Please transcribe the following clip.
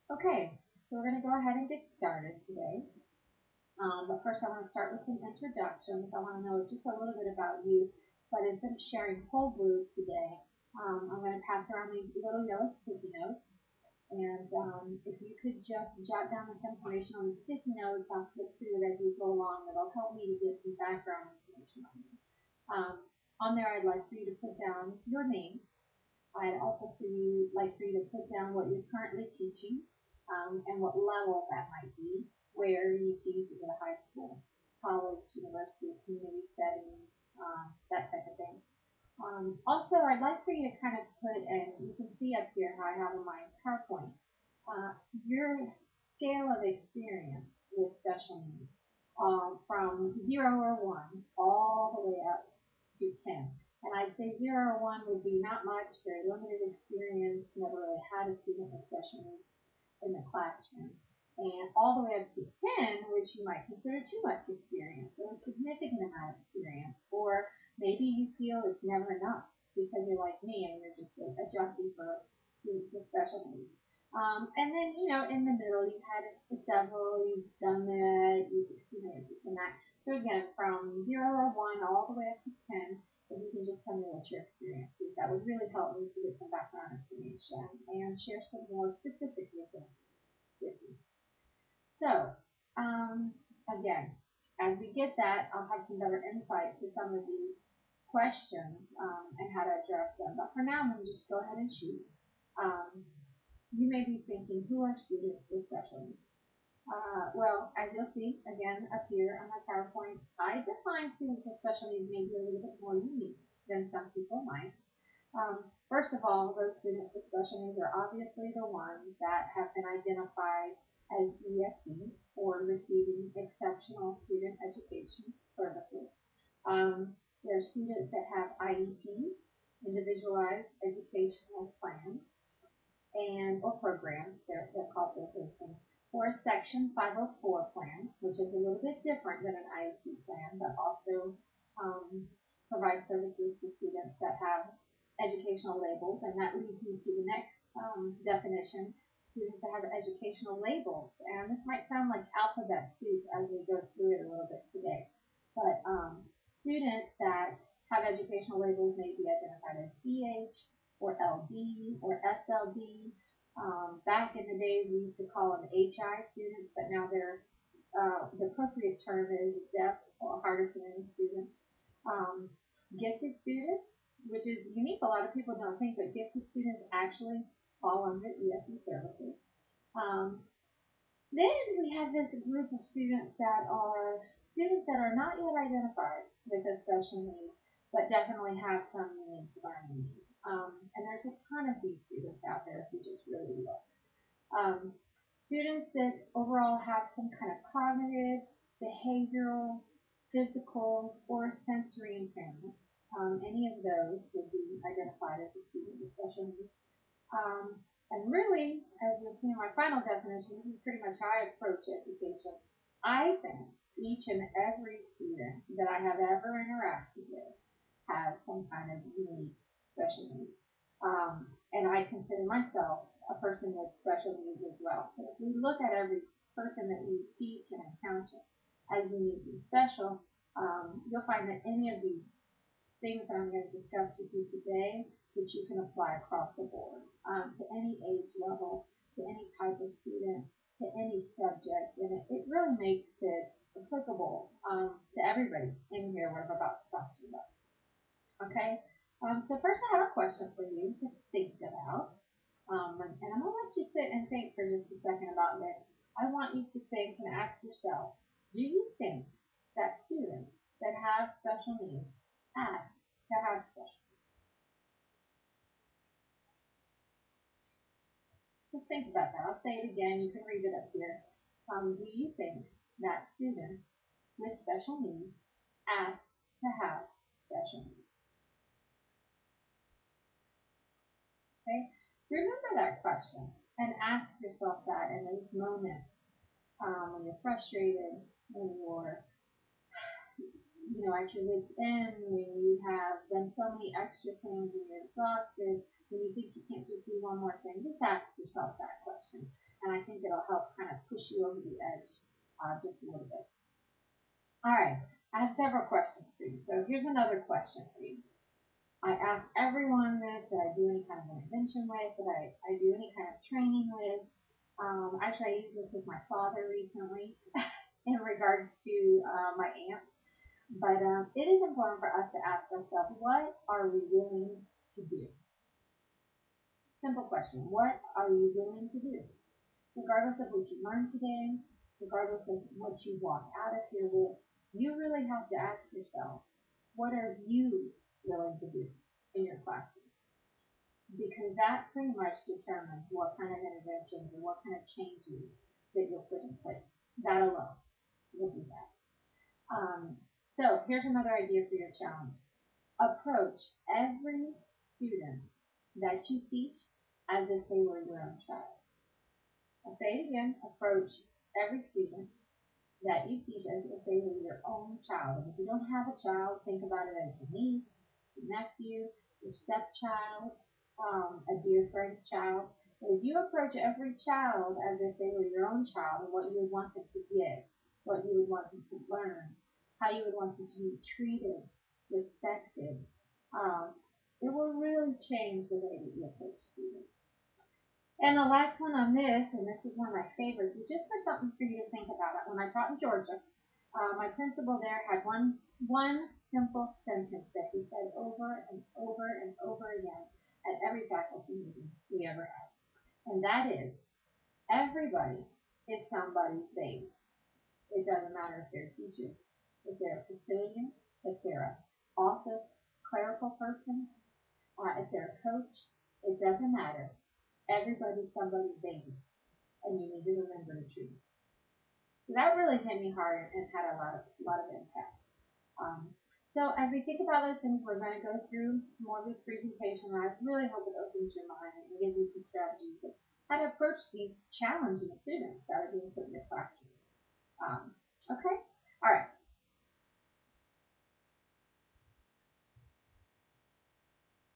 Okay, so we're going to go ahead and get started today. But first, I want to start with some introductions. I want to know just a little bit about you. But instead of sharing whole group today, I'm going to pass around these little yellow sticky notes. And if you could just jot down this information on the sticky notes, I'll flip through it as we go along. It'll help me to get some background information on you. On there, I'd like for you to put down your name. I'd also like for you to put down what you're currently teaching and what level that might be, where you teach, is it a high school, college, university, community setting, that type of thing. Also, I'd like for you to kind of put, and you can see up here how I have in my PowerPoint, your scale of experience with special needs from 0 or 1 all the way up to 10. And I'd say 0 or 1 would be not much, very limited experience, never really had a student with special needs in the classroom. And all the way up to 10, which you might consider too much experience or a significant amount of experience. Or maybe you feel it's never enough because you're like me and you're just a junkie for students with special needs. And then, in the middle, you've had several, you've done that, you've experienced this and that. So again, from 0 or 1 all the way up to 10, if you can just tell me what your experience is, that would really help me to get some background information and share some more specific examples with you. So, again, as we get that, I'll have some better insight to some of these questions and how to address them. But for now, I'm going to just go ahead and shoot. Um, you may be thinking, who are students with special needs? Well, as you'll see, again, up here on my PowerPoint, I define students with special needs maybe a little bit more unique than some people might. First of all, those students with special needs are obviously the ones that have been identified as ESE or receiving exceptional student education services. There are students that have IEPs, individualized educational plans, and or programs, they're called those things, or a Section 504 plan, which is a little bit different than an IEP plan, but also provides services to students that have educational labels, and that leads me to the next definition, students that have educational labels. And this might sound like alphabet soup as we go through it a little bit today, but students that have educational labels may be identified as EH or LD or SLD. Back in the days, we used to call them HI students, but now the appropriate term is deaf or hard of hearing students. Um, Gifted students, which is unique. A lot of people don't think, but gifted students actually fall under ESE services. Um, then we have this group of students that are not yet identified with a special need, but definitely have some unique learning needs. And there's a ton of these students out there if you just really look. Um, Students that overall have some kind of cognitive, behavioral, physical, or sensory impairment. Any of those would be identified as a student with special needs. And really, as you'll see in my final definition, this is pretty much how I approach education. I think each and every student that I have ever interacted with has some kind of unique special needs. And I consider myself a person with special needs as well. So if we look at every person that we teach and encounter as unique and special, you'll find that any of these things that I'm going to discuss with you today that you can apply across the board to any age level, to any type of student, to any subject, and it really makes it applicable to everybody in here what I'm about to talk to you about. Okay, so first I have a question for you to think about, and I'm going to let you sit and think for just a second about this. I want you to think and ask yourself, do you think that students that have special needs ask to have special needs? Just think about that. I'll say it again. You can read it up here. Do you think that students with special needs ask to have special needs? Okay? Remember that question and ask yourself that in those moments when you're frustrated, when you're at your wit's end, when you have done so many extra things and you're exhausted, when you think you can't just do one more thing, just ask yourself that question. and I think it'll help kind of push you over the edge just a little bit. All right, I have several questions for you. So here's another question for you. I ask everyone this that I do any kind of intervention with, that I do any kind of training with. Actually, I used this with my father recently in regards to my aunt. But it is important for us to ask ourselves, what are we willing to do? Simple question. What are you willing to do? Regardless of what you learned today, regardless of what you walk out of here with, you really have to ask yourself, what are you willing to do in your classroom? Because that pretty much determines what kind of interventions and what kind of changes that you'll put in place. That alone will do that. So here's another idea for your challenge. Approach every student that you teach as if they were your own child. I'll say it again. Approach every student that you teach as if they were your own child. And if you don't have a child, think about it as your niece, your nephew, your stepchild, a dear friend's child. But if you approach every child as if they were your own child and what you would want them to get, what you would want them to learn, how you would want them to be treated, respected, it will really change the way that you approach students. And the last one on this, and this is one of my favorites, is just for something for you to think about. When I taught in Georgia, my principal there had one simple sentence that he said over and over and over again at every faculty meeting we ever had. And that is, everybody is somebody's baby. It doesn't matter if they're a teacher, if they're a custodian, if they're an office clerical person, if they're a coach, it doesn't matter. Everybody's somebody's baby, and you need to remember the truth. So that really hit me hard and had a lot of impact. So as we think about those things, we're going to go through more of this presentation. And I really hope it opens your mind and gives you some strategies of how to approach these challenging students that are being put in your classroom. Okay,